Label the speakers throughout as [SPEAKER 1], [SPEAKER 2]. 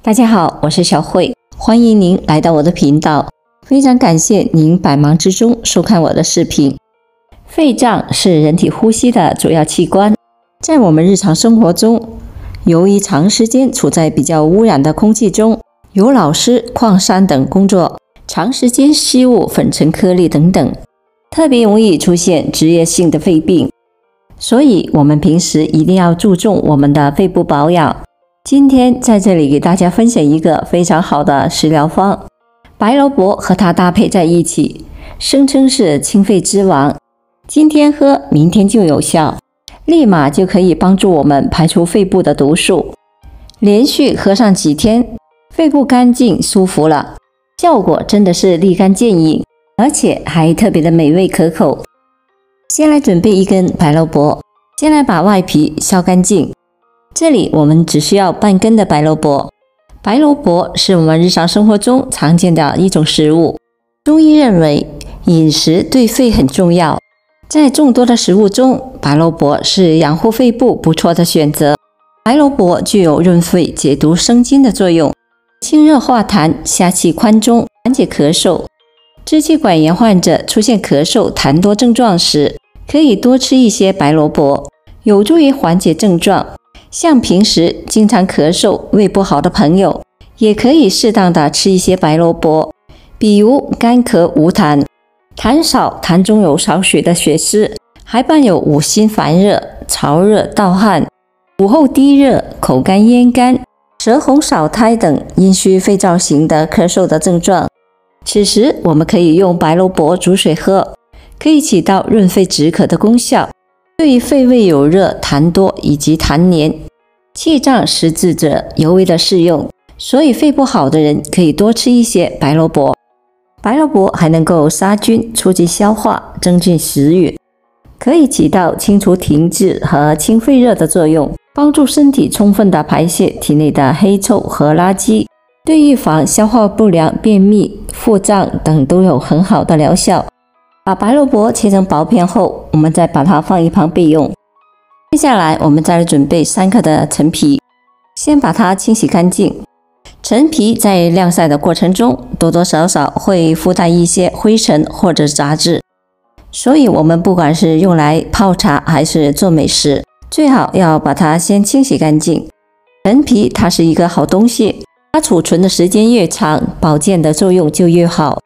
[SPEAKER 1] 大家好，我是小慧，欢迎您来到我的频道。非常感谢您百忙之中收看我的视频。肺脏是人体呼吸的主要器官，在我们日常生活中，由于长时间处在比较污染的空气中，有老师、矿山等工作，长时间吸入粉尘颗粒等等，特别容易出现职业性的肺病。所以我们平时一定要注重我们的肺部保养。今天在这里给大家分享一个非常好的食疗方，白萝卜和它搭配在一起，声称是清肺之王，今天喝明天就有效，立马就可以帮助我们排出肺部的毒素。连续喝上几天，肺部干净舒服了，效果真的是立竿见影，而且还特别的美味可口。先来准备一根白萝卜，先来把外皮削干净。这里我们只需要半根的白萝卜。白萝卜是我们日常生活中常见的一种食物。中医认为饮食对肺很重要，在众多的食物中，白萝卜是养护肺部不错的选择。白萝卜具有润肺解毒生津的作用，清热化痰，下气宽中，缓解咳嗽。支气管炎患者出现咳嗽、痰多症状时，可以多吃一些白萝卜，有助于缓解症状。像平时经常咳嗽、胃不好的朋友，也可以适当的吃一些白萝卜，比如干咳无痰，痰少，痰中有少许的血丝，还伴有五心烦热、潮热盗汗、午后低热、口干咽干、舌红少苔等阴虚肺燥型的咳嗽的症状。此时我们可以用白萝卜煮水喝，可以起到润肺止渴的功效。对于肺胃有热、痰多以及痰黏、气胀实滞者尤为的适用，所以肺不好的人可以多吃一些白萝卜。白萝卜还能够杀菌、促进消化、增进食欲，可以起到清除停滞和清肺热的作用，帮助身体充分的排泄体内的黑臭和垃圾，对预防消化不良、便秘、腹胀等都有很好的疗效。把白萝卜切成薄片后，我们再把它放一旁备用。接下来我们再来准备3克的陈皮，先把它清洗干净。陈皮在晾晒的过程中，多多少少会附带一些灰尘或者杂质，所以我们不管是用来泡茶还是做美食，最好要把它先清洗干净。陈皮它是一个好东西，它储存的时间越长，保健的作用就越好。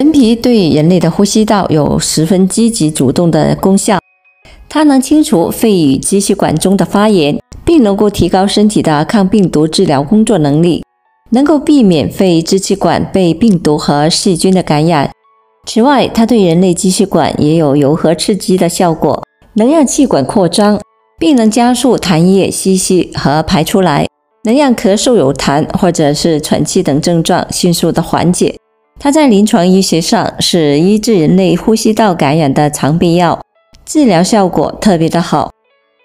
[SPEAKER 1] 陈皮对人类的呼吸道有十分积极主动的功效，它能清除肺与支气管中的发炎，并能够提高身体的抗病毒治疗工作能力，能够避免肺支气管被病毒和细菌的感染。此外，它对人类支气管也有柔和刺激的效果，能让气管扩张，并能加速痰液吸吸和排出来，能让咳嗽有痰或者是喘气等症状迅速的缓解。它在临床医学上是医治人类呼吸道感染的常备药，治疗效果特别的好。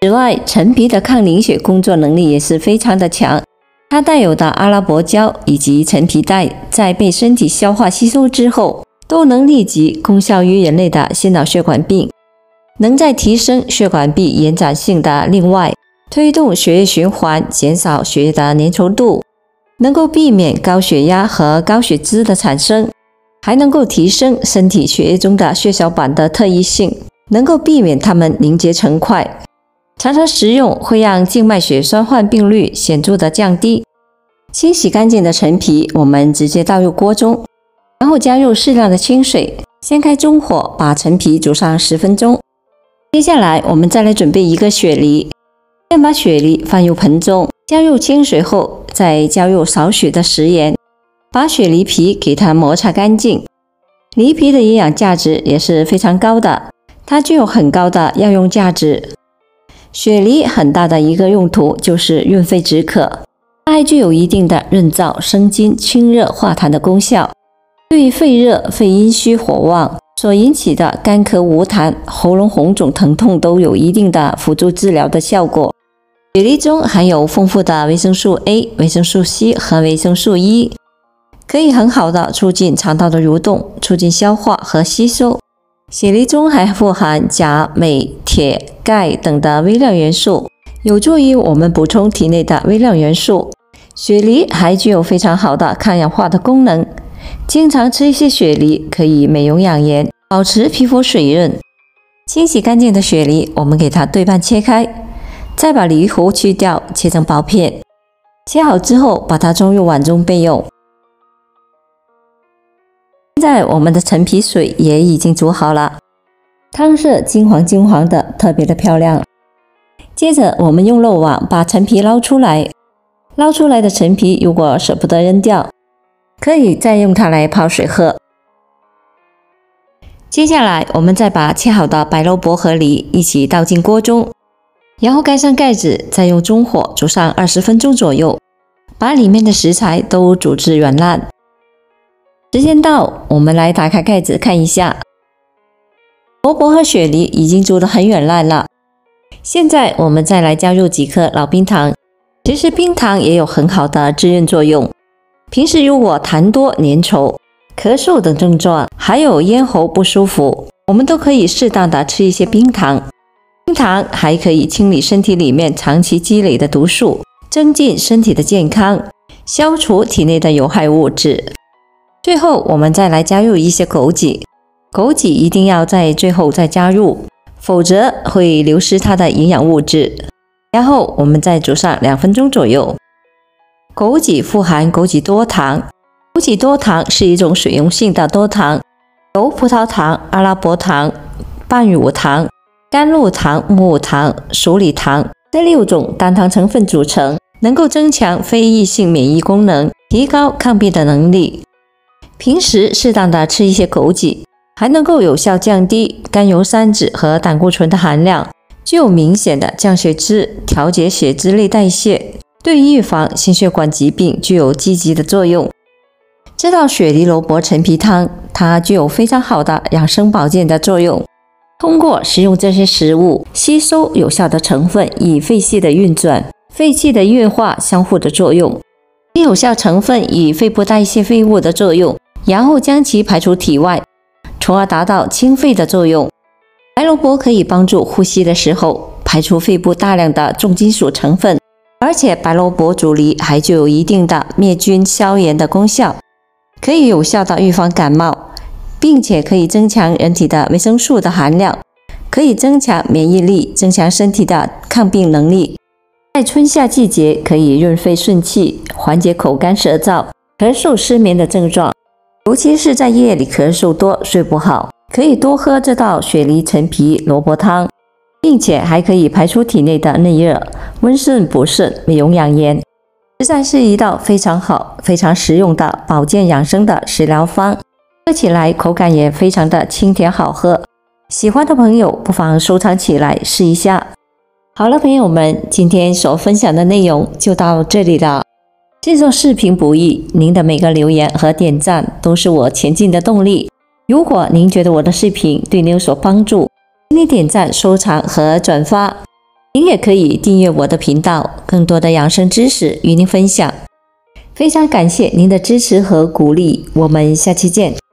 [SPEAKER 1] 此外，陈皮的抗凝血工作能力也是非常的强，它带有的阿拉伯胶以及陈皮带在被身体消化吸收之后，都能立即功效于人类的心脑血管病，能在提升血管壁延展性的另外，推动血液循环，减少血液的粘稠度，能够避免高血压和高血脂的产生，还能够提升身体血液中的血小板的特异性，能够避免它们凝结成块。常常食用会让静脉血栓患病率显著的降低。清洗干净的陈皮，我们直接倒入锅中，然后加入适量的清水，先开中火把陈皮煮上10分钟。接下来我们再来准备一个雪梨，先把雪梨放入盆中，加入清水后，再加入少许的食盐，把雪梨皮给它摩擦干净。梨皮的营养价值也是非常高的，它具有很高的药用价值。雪梨很大的一个用途就是润肺止渴，它还具有一定的润燥、生津、清热化痰的功效，对于肺热、肺阴虚火旺所引起的干咳无痰、喉咙红肿疼痛都有一定的辅助治疗的效果。雪梨中含有丰富的维生素 A、维生素 C 和维生素 E， 可以很好的促进肠道的蠕动，促进消化和吸收。雪梨中还富含钾、镁、铁、钙等的微量元素，有助于我们补充体内的微量元素。雪梨还具有非常好的抗氧化的功能，经常吃一些雪梨可以美容养颜，保持皮肤水润。清洗干净的雪梨，我们给它对半切开，再把梨核去掉，切成薄片。切好之后，把它装入碗中备用。现在我们的陈皮水也已经煮好了，汤色金黄金黄的，特别的漂亮。接着我们用漏网把陈皮捞出来，捞出来的陈皮如果舍不得扔掉，可以再用它来泡水喝。接下来我们再把切好的白萝卜和梨一起倒进锅中，然后盖上盖子，再用中火煮上20分钟左右，把里面的食材都煮至软烂。时间到，我们来打开盖子看一下，萝卜和雪梨已经煮得很软烂了。现在我们再来加入几颗老冰糖，其实冰糖也有很好的滋润作用。平时如果痰多、粘稠、咳嗽等症状，还有咽喉不舒服，我们都可以适当的吃一些冰糖。冰糖还可以清理身体里面长期积累的毒素，增进身体的健康，消除体内的有害物质。最后我们再来加入一些枸杞，枸杞一定要在最后再加入，否则会流失它的营养物质。然后我们再煮上2分钟左右。枸杞富含枸杞多糖，枸杞多糖是一种水溶性的多糖，由葡萄糖、阿拉伯糖、半乳糖、甘露糖、木糖、鼠李糖这6种单糖成分组成，能够增强非异性免疫功能，提高抗病的能力。平时适当的吃一些枸杞，还能够有效降低甘油三酯和胆固醇的含量，具有明显的降血脂、调节血脂类代谢，对预防心血管疾病具有积极的作用。这道雪梨萝卜陈皮汤，它具有非常好的养生保健的作用。通过食用这些食物，吸收有效的成分，以肺系的运转、肺气的运化相互的作用。有效成分以肺部代谢废物的作用，然后将其排出体外，从而达到清肺的作用。白萝卜可以帮助呼吸的时候排出肺部大量的重金属成分，而且白萝卜煮梨还具有一定的灭菌消炎的功效，可以有效的预防感冒，并且可以增强人体的维生素的含量，可以增强免疫力，增强身体的抗病能力。在春夏季节可以润肺顺气，缓解口干舌燥、咳嗽失眠的症状，尤其是在夜里咳嗽多、睡不好，可以多喝这道雪梨陈皮萝卜汤，并且还可以排出体内的内热，温肾补肾，美容养颜，实在是一道非常好、非常实用的保健养生的食疗方，喝起来口感也非常的清甜好喝。喜欢的朋友不妨收藏起来试一下。好了，朋友们，今天所分享的内容就到这里了。制作视频不易，您的每个留言和点赞都是我前进的动力。如果您觉得我的视频对您有所帮助，请你点赞、收藏和转发。您也可以订阅我的频道，更多的养生知识与您分享。非常感谢您的支持和鼓励，我们下期见。